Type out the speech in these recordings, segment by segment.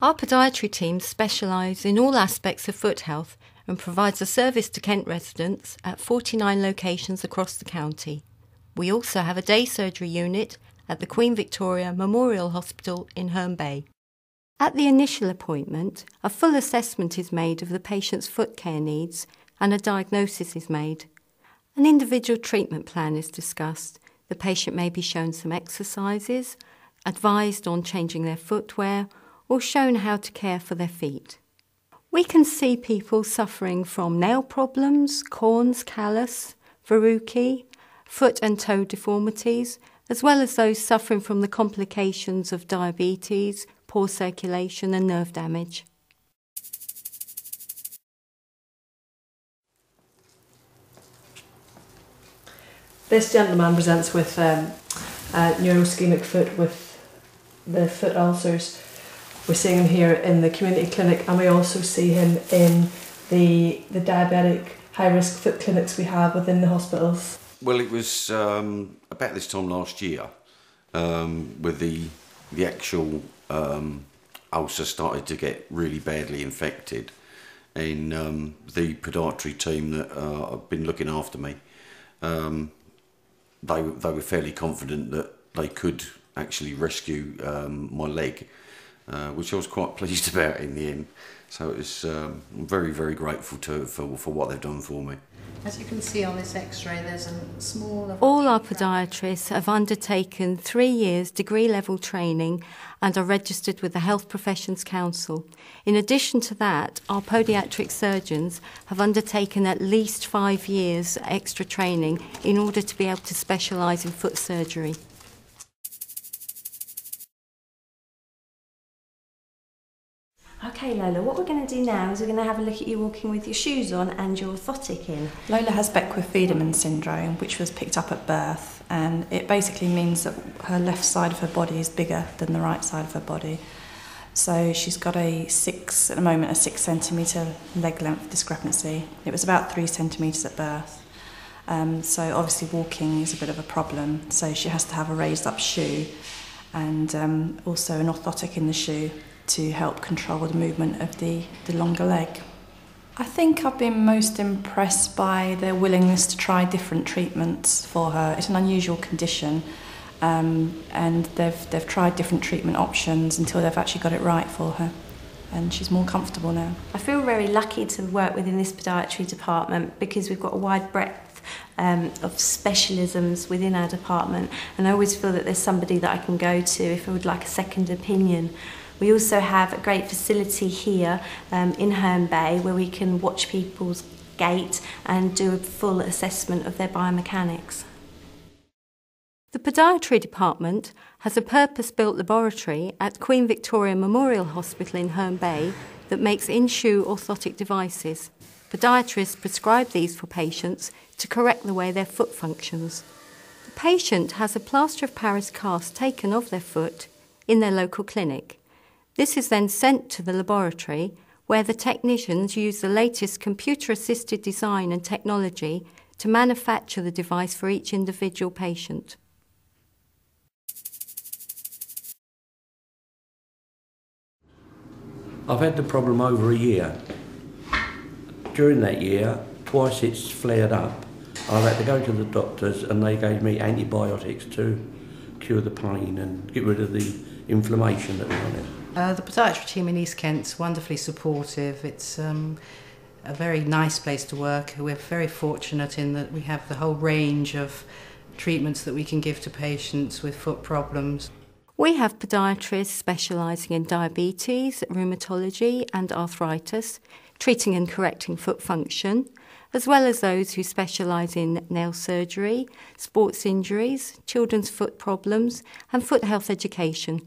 Our podiatry team specialise in all aspects of foot health and provides a service to Kent residents at 49 locations across the county. We also have a day surgery unit at the Queen Victoria Memorial Hospital in Herne Bay. At the initial appointment, a full assessment is made of the patient's foot care needs and a diagnosis is made. An individual treatment plan is discussed. The patient may be shown some exercises, advised on changing their footwear, or shown how to care for their feet. We can see people suffering from nail problems, corns, callus, verrucae, foot and toe deformities, as well as those suffering from the complications of diabetes, poor circulation and nerve damage. This gentleman presents with neuroischemic foot with the foot ulcers. We're seeing him here in the community clinic, and we also see him in the diabetic high-risk foot clinics we have within the hospitals. Well, it was about this time last year with the actual ulcer started to get really badly infected, and the podiatry team that have been looking after me, they were fairly confident that they could actually rescue my leg, which I was quite pleased about in the end. So it was, I'm very, very grateful for what they've done for me. As you can see on this x-ray, there's a small... All our podiatrists have undertaken 3 years degree-level training and are registered with the Health Professions Council. In addition to that, our podiatric surgeons have undertaken at least 5 years extra training in order to be able to specialise in foot surgery. Okay, Lola, what we're going to do now is we're going to have a look at you walking with your shoes on and your orthotic in. Lola has Beckwith-Wiedemann syndrome, which was picked up at birth, and it basically means that her left side of her body is bigger than the right side of her body. So she's got at the moment, a 6 centimetre leg length discrepancy. It was about 3 centimetres at birth. So obviously walking is a bit of a problem, so she has to have a raised up shoe and also an orthotic in the shoe to help control the movement of the longer leg. I think I've been most impressed by their willingness to try different treatments for her. It's an unusual condition, and they've tried different treatment options until they've actually got it right for her, and she's more comfortable now. I feel very lucky to work within this podiatry department because we've got a wide breadth of specialisms within our department, and I always feel that there's somebody that I can go to if I would like a second opinion. We also have a great facility here in Herne Bay where we can watch people's gait and do a full assessment of their biomechanics. The podiatry department has a purpose-built laboratory at Queen Victoria Memorial Hospital in Herne Bay that makes in-shoe orthotic devices. Podiatrists prescribe these for patients to correct the way their foot functions. The patient has a plaster of Paris cast taken of their foot in their local clinic. This is then sent to the laboratory where the technicians use the latest computer-assisted design and technology to manufacture the device for each individual patient. I've had the problem over a year. During that year, twice it's flared up. I've had to go to the doctors and they gave me antibiotics to cure the pain and get rid of the inflammation that was on it. The podiatry team in East Kent's wonderfully supportive. It's a very nice place to work. We're very fortunate in that we have the whole range of treatments that we can give to patients with foot problems. We have podiatrists specialising in diabetes, rheumatology and arthritis, treating and correcting foot function, as well as those who specialise in nail surgery, sports injuries, children's foot problems and foot health education.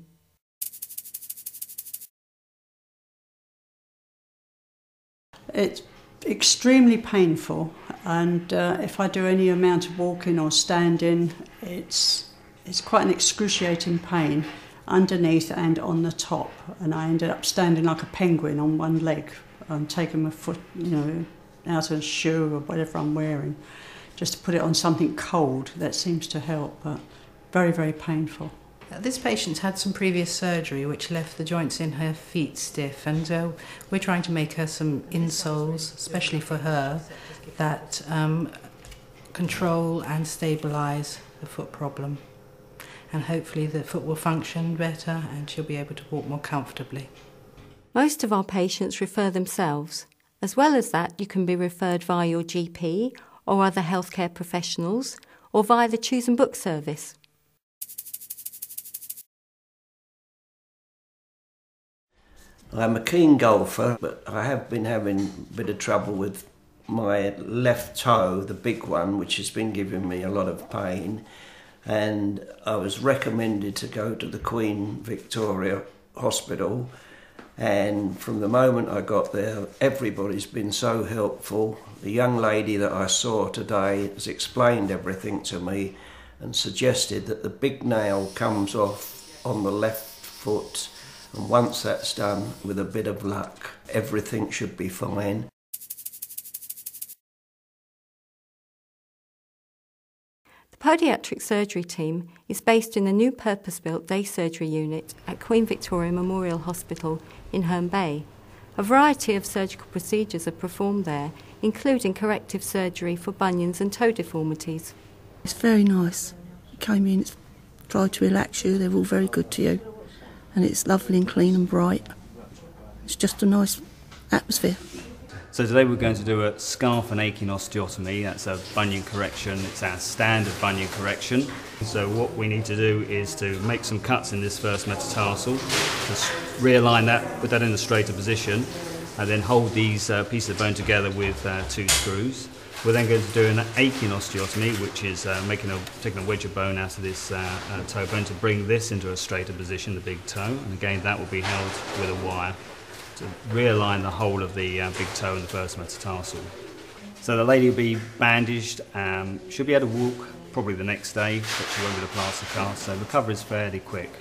It's extremely painful, and if I do any amount of walking or standing, it's quite an excruciating pain underneath and on the top, and I ended up standing like a penguin on one leg and taking my foot, out of a shoe or whatever I'm wearing, just to put it on something cold. That seems to help, but very, very painful. This patient's had some previous surgery which left the joints in her feet stiff, and we're trying to make her some insoles, especially for her, that control and stabilise the foot problem. And hopefully the foot will function better and she'll be able to walk more comfortably. Most of our patients refer themselves. As well as that, you can be referred via your GP or other healthcare professionals, or via the Choose and Book service. I'm a keen golfer, but I have been having a bit of trouble with my left toe, the big one, which has been giving me a lot of pain. And I was recommended to go to the Queen Victoria Hospital. And from the moment I got there, everybody's been so helpful. The young lady that I saw today has explained everything to me and suggested that the big nail comes off on the left foot. And once that's done, with a bit of luck, everything should be fine. The Podiatric Surgery team is based in the new purpose-built day surgery unit at Queen Victoria Memorial Hospital in Herne Bay. A variety of surgical procedures are performed there, including corrective surgery for bunions and toe deformities. It's very nice. You came in, it's tried to relax you, they're all very good to you. And it's lovely and clean and bright. It's just a nice atmosphere. So today we're going to do a scarf and aching osteotomy. That's a bunion correction. It's our standard bunion correction. So what we need to do is to make some cuts in this first metatarsal, just realign that, put that in a straighter position, and then hold these pieces of bone together with 2 screws. We're then going to do an aching osteotomy, which is taking a wedge of bone out of this toe bone to bring this into a straighter position, the big toe. And again, that will be held with a wire to realign the whole of the big toe in the first metatarsal. So the lady will be bandaged. She'll be able to walk probably the next day, but she won't be the plaster cast, so recovery is fairly quick.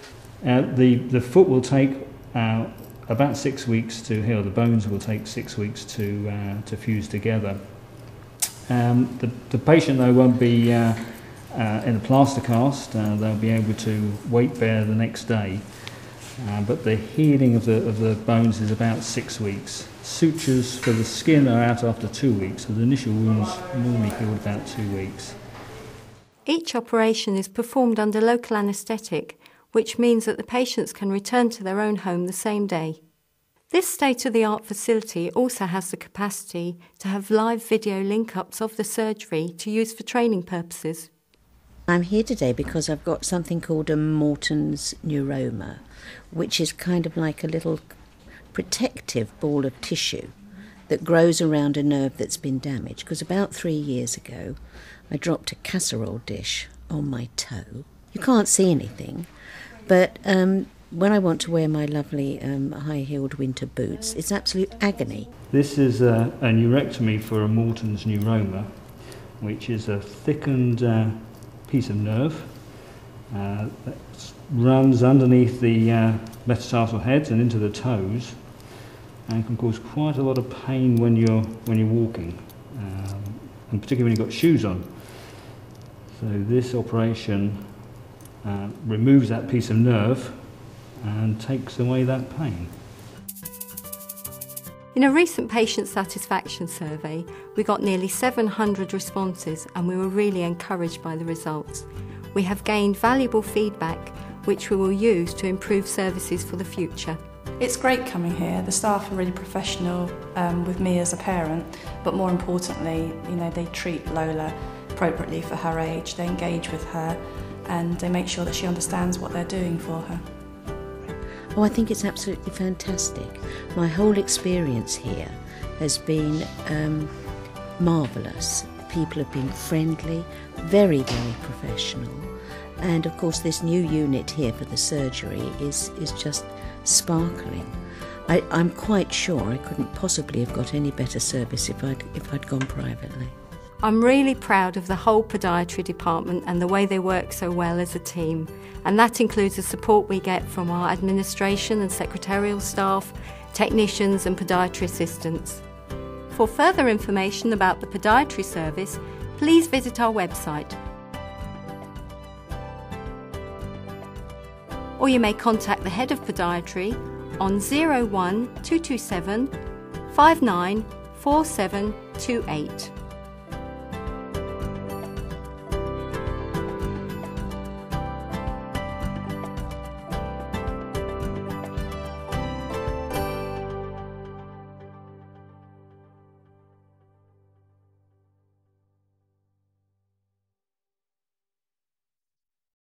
The foot will take about 6 weeks to heal. The bones will take 6 weeks to fuse together. The patient, though, won't be in a plaster cast. They'll be able to weight bear the next day. But the healing of the bones is about 6 weeks. Sutures for the skin are out after 2 weeks, so the initial wounds normally heal about 2 weeks. Each operation is performed under local anaesthetic, which means that the patients can return to their own home the same day. This state-of-the-art facility also has the capacity to have live video link-ups of the surgery to use for training purposes. I'm here today because I've got something called a Morton's neuroma, which is kind of like a little protective ball of tissue that grows around a nerve that's been damaged. Because about 3 years ago, I dropped a casserole dish on my toe. You can't see anything, but when I want to wear my lovely high-heeled winter boots, it's absolute agony. This is a neurectomy for a Morton's neuroma, which is a thickened piece of nerve that runs underneath the metatarsal heads and into the toes, and can cause quite a lot of pain when you're walking, and particularly when you've got shoes on. So this operation removes that piece of nerve and takes away that pain. In a recent patient satisfaction survey, we got nearly 700 responses and we were really encouraged by the results. We have gained valuable feedback which we will use to improve services for the future. It's great coming here. The staff are really professional with me as a parent, but more importantly, they treat Lola appropriately for her age. They engage with her and they make sure that she understands what they're doing for her. Oh, I think it's absolutely fantastic. My whole experience here has been marvellous. People have been friendly, very, very professional. And of course this new unit here for the surgery is just sparkling. I'm quite sure I couldn't possibly have got any better service if I'd gone privately. I'm really proud of the whole podiatry department and the way they work so well as a team. And that includes the support we get from our administration and secretarial staff, technicians and podiatry assistants. For further information about the podiatry service, please visit our website or you may contact the Head of Podiatry on 01 227 594728.